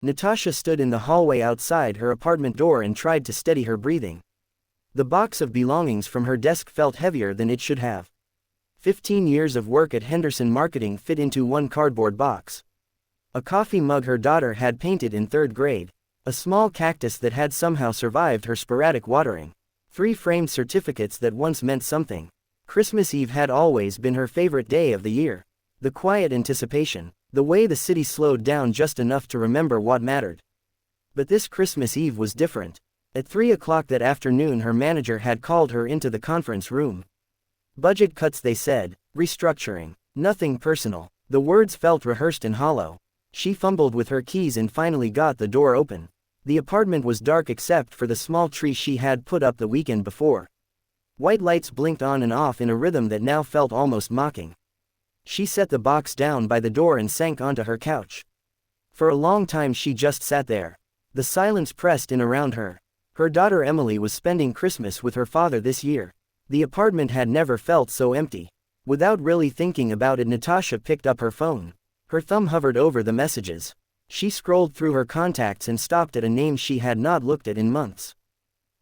Natasha stood in the hallway outside her apartment door and tried to steady her breathing. The box of belongings from her desk felt heavier than it should have. 15 years of work at Henderson Marketing fit into one cardboard box. A coffee mug her daughter had painted in 3rd grade. A small cactus that had somehow survived her sporadic watering. 3 framed certificates that once meant something. Christmas Eve had always been her favorite day of the year. The quiet anticipation. The way the city slowed down just enough to remember what mattered. But this Christmas Eve was different. At 3 o'clock that afternoon her manager had called her into the conference room. Budget cuts, they said. Restructuring. Nothing personal. The words felt rehearsed and hollow. She fumbled with her keys and finally got the door open. The apartment was dark except for the small tree she had put up the weekend before. White lights blinked on and off in a rhythm that now felt almost mocking. She set the box down by the door and sank onto her couch. For a long time she just sat there. The silence pressed in around her. Her daughter Emily was spending Christmas with her father this year. The apartment had never felt so empty. Without really thinking about it, Natasha picked up her phone. Her thumb hovered over the messages. She scrolled through her contacts and stopped at a name she had not looked at in months.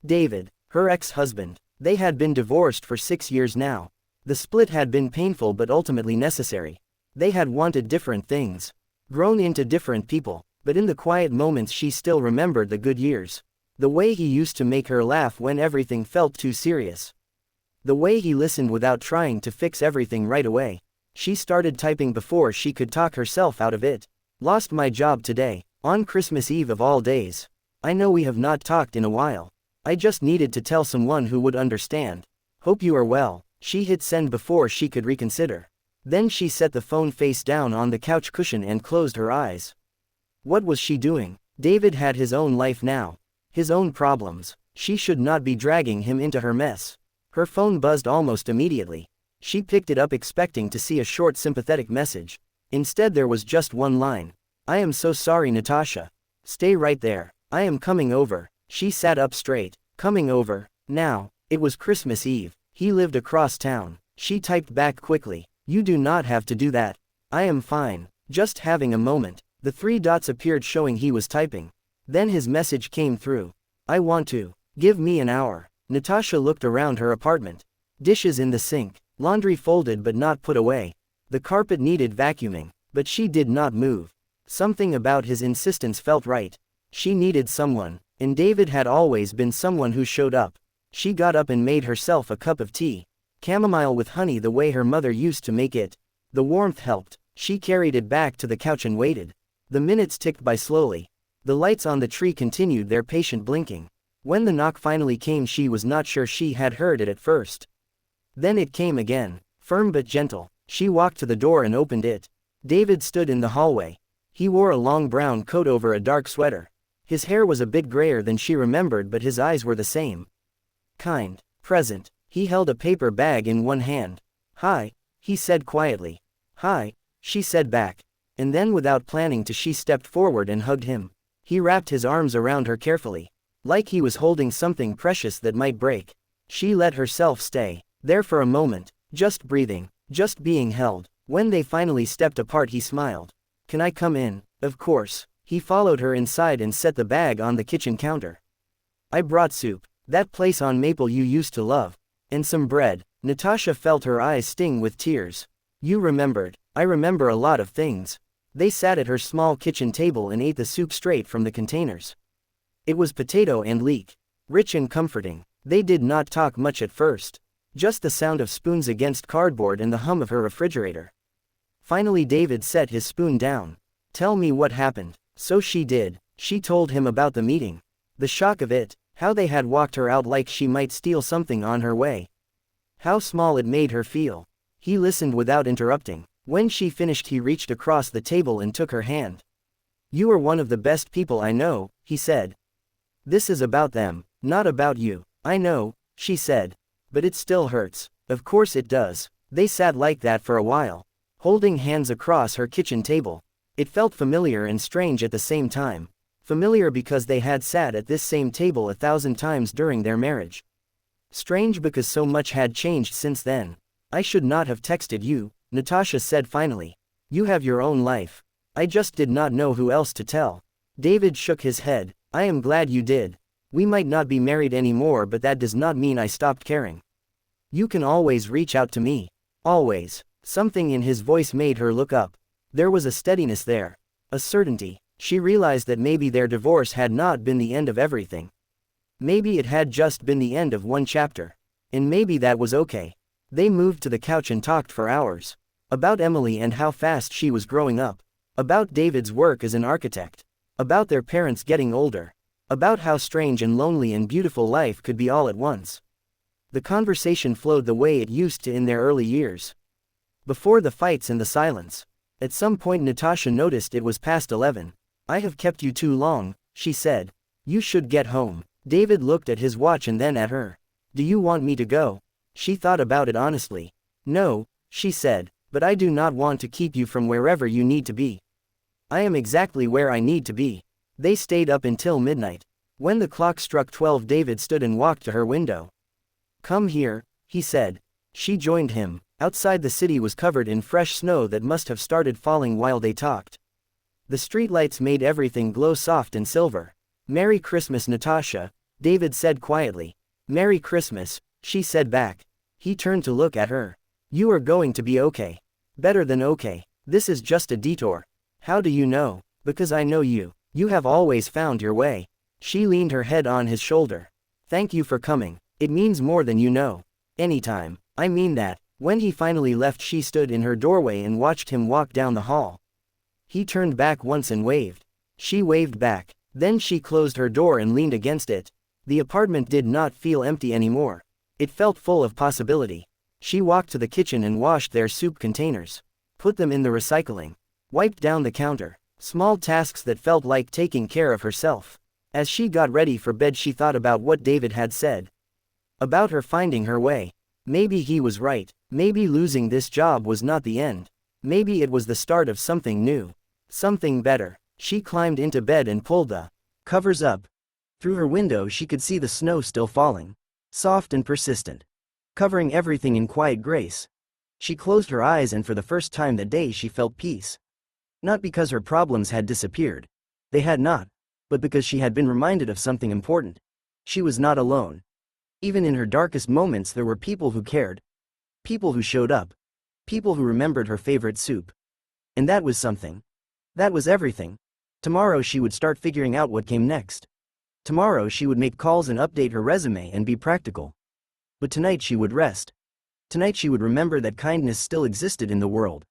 David, her ex-husband. They had been divorced for 6 years now. The split had been painful but ultimately necessary. They had wanted different things. Grown into different people, but in the quiet moments she still remembered the good years. The way he used to make her laugh when everything felt too serious. The way he listened without trying to fix everything right away. She started typing before she could talk herself out of it. Lost my job today, on Christmas Eve of all days. I know we have not talked in a while. I just needed to tell someone who would understand. Hope you are well. She hit send before she could reconsider. Then she set the phone face down on the couch cushion and closed her eyes. What was she doing? David had his own life now. His own problems. She should not be dragging him into her mess. Her phone buzzed almost immediately. She picked it up expecting to see a short sympathetic message. Instead there was just one line. I am so sorry, Natasha. Stay right there. I am coming over. She sat up straight. Coming over? Now. It was Christmas Eve. He lived across town. She typed back quickly. You do not have to do that. I am fine. Just having a moment. The 3 dots appeared showing he was typing. Then his message came through. I want to. Give me an hour. Natasha looked around her apartment. Dishes in the sink. Laundry folded but not put away. The carpet needed vacuuming, but she did not move. Something about his insistence felt right. She needed someone, and David had always been someone who showed up. She got up and made herself a cup of tea. Chamomile with honey, the way her mother used to make it. The warmth helped. She carried it back to the couch and waited. The minutes ticked by slowly. The lights on the tree continued their patient blinking. When the knock finally came, she was not sure she had heard it at first. Then it came again, firm but gentle. She walked to the door and opened it. David stood in the hallway. He wore a long brown coat over a dark sweater. His hair was a bit grayer than she remembered, but his eyes were the same. Kind. Present. He held a paper bag in one hand. Hi, he said quietly. Hi, she said back. And then without planning to, she stepped forward and hugged him. He wrapped his arms around her carefully. Like he was holding something precious that might break. She let herself stay there for a moment, just breathing, just being held. When they finally stepped apart, he smiled. Can I come in? Of course. He followed her inside and set the bag on the kitchen counter. I brought soup. That place on Maple you used to love. And some bread. Natasha felt her eyes sting with tears. You remembered. I remember a lot of things. They sat at her small kitchen table and ate the soup straight from the containers. It was potato and leek. Rich and comforting. They did not talk much at first. Just the sound of spoons against cardboard and the hum of her refrigerator. Finally David set his spoon down. Tell me what happened. So she did. She told him about the meeting. The shock of it. How they had walked her out like she might steal something on her way. How small it made her feel. He listened without interrupting. When she finished, he reached across the table and took her hand. You are one of the best people I know, he said. This is about them, not about you. I know, she said. But it still hurts. Of course it does. They sat like that for a while, holding hands across her kitchen table. It felt familiar and strange at the same time. Familiar because they had sat at this same table 1,000 times during their marriage. Strange because so much had changed since then. I should not have texted you, Natasha said finally. You have your own life. I just did not know who else to tell. David shook his head. I am glad you did. We might not be married anymore, but that does not mean I stopped caring. You can always reach out to me. Always. Something in his voice made her look up. There was a steadiness there. A certainty. She realized that maybe their divorce had not been the end of everything. Maybe it had just been the end of one chapter. And maybe that was okay. They moved to the couch and talked for hours. About Emily and how fast she was growing up. About David's work as an architect. About their parents getting older. About how strange and lonely and beautiful life could be all at once. The conversation flowed the way it used to in their early years. Before the fights and the silence. At some point Natasha noticed it was past 11. I have kept you too long, she said. You should get home. David looked at his watch and then at her. Do you want me to go? She thought about it honestly. No, she said, but I do not want to keep you from wherever you need to be. I am exactly where I need to be. They stayed up until midnight. When the clock struck 12, David stood and walked to her window. Come here, he said. She joined him. Outside the city was covered in fresh snow that must have started falling while they talked. The streetlights made everything glow soft and silver. Merry Christmas, Natasha, David said quietly. Merry Christmas, she said back. He turned to look at her. You are going to be okay. Better than okay. This is just a detour. How do you know? Because I know you. You have always found your way. She leaned her head on his shoulder. Thank you for coming. It means more than you know. Anytime. I mean that. When he finally left, she stood in her doorway and watched him walk down the hall. He turned back once and waved. She waved back. Then she closed her door and leaned against it. The apartment did not feel empty anymore. It felt full of possibility. She walked to the kitchen and washed their soup containers. Put them in the recycling. Wiped down the counter. Small tasks that felt like taking care of herself. As she got ready for bed, she thought about what David had said. About her finding her way. Maybe he was right. Maybe losing this job was not the end. Maybe it was the start of something new. Something better. She climbed into bed and pulled the covers up. Through her window she could see the snow still falling. Soft and persistent. Covering everything in quiet grace. She closed her eyes and for the first time that day she felt peace. Not because her problems had disappeared. They had not. But because she had been reminded of something important. She was not alone. Even in her darkest moments there were people who cared. People who showed up. People who remembered her favorite soup. And that was something. That was everything. Tomorrow she would start figuring out what came next. Tomorrow she would make calls and update her resume and be practical. But tonight she would rest. Tonight she would remember that kindness still existed in the world.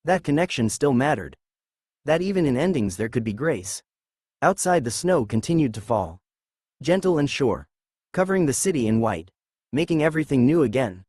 That connection still mattered. That even in endings there could be grace. Outside the snow continued to fall. Gentle and sure. Covering the city in white. Making everything new again.